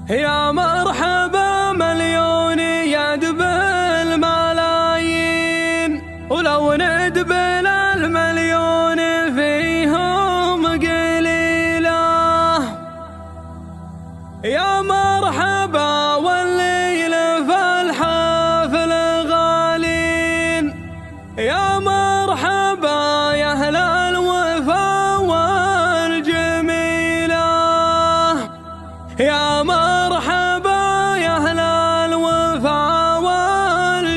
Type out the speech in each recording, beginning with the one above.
يا مرحبا مليون يدب الملايين، ولو ندبل المليون فيهم قليلة. يا مرحبا والليل في الحافل غالين، يا مرحبا يا أهل الوفا والجميلة. يا مرحبا يا أهل الوفا والجميلة.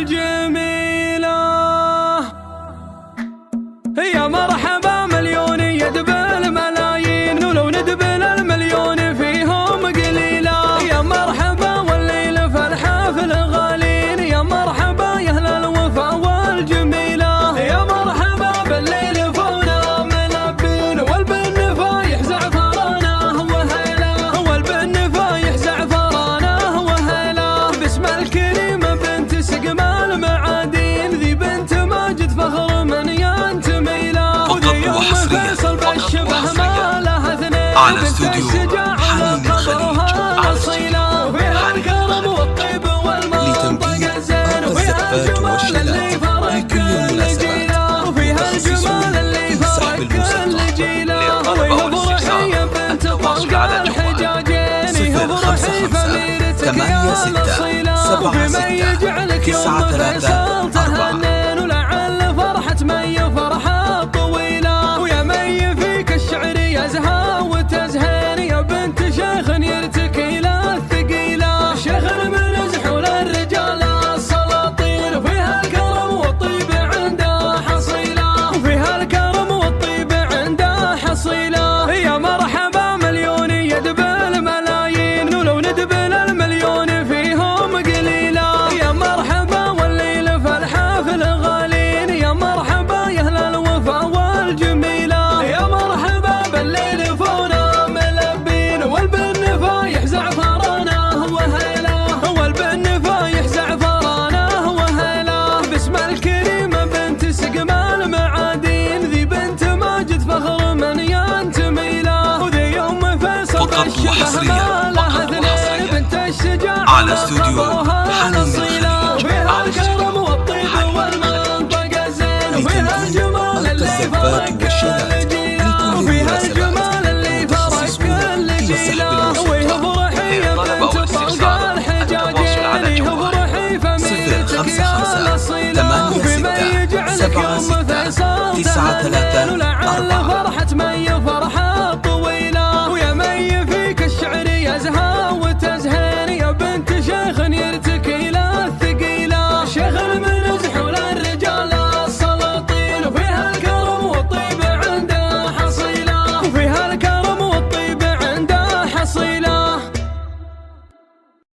يا مرحبا مليون يدب الملايين، ولو ندبل المليون فيهم قليلة. يا مرحبا والليل في الحافل غالين، يا مرحبا يا أهل الوفا والجميلة. يا مرحبا بالليل فونا ملبين، والبن فايح زعفرانه وهلا، والبن فايح زعفرانه وهلا. باسم الكريمة بنت سقم المعادين، ذي بنت ماجد فخر من ينتمي له. وذي يوم فيصل بالشبه ما له اثنين، على استوديو حنين قبرها اصيله. وفيها الكرم والطيب والمنطق الزين، وفيها الجمال اللي فرق كل جيله، وفيها الجمال اللي فرق كل جيله. وهي فرحية بنت طلق الحجاجين، هي فرحي فميرتك يا الأصيلة. وفي من يجعلك يوم فيصل تهنين، ولعل فرحة من فرحة طويلة. ويا من فيك الشعر يزهى وتزهين، يا بنت شيخ يرتكي للثقيلة. شيخ من زحول الرجال السلاطين، وفيها الكرم والطيب عنده حصيلة، وفيها الكرم والطيب عنده حصيلة. يا مرحبا مليون يدب الملايين، ولو ندبل المليون فيهم قليلة. يا مرحبا والليل في الحافل غالين، يا مرحبا يا أهل الوفا والجميلة. يا مرحبا بالليل فونا ملبين، والبن فايح زعفرانه وهلا، والبن فايح زعفرانه وهلا. باسم الكريمة بنت سقم المعادين، ذي بنت ماجد فخر من ينتمي له. وذي يوم فيصل بالشبه ما له اثنين، بنت الشجاعة على استوديو حنين الأصيلة. وفيها الكرم والطيب والمنطق الزين، وفيها الجمال اللي فرق كل جيله، وفيها الجمال اللي فرق كل جيله. وهي فرحية بنت طلق الحجاجين، هي فرحي فميرتك يا الأصيلة. وفي من يجعلك يوم فيصل تهنين، ولعل فرحة من فرحة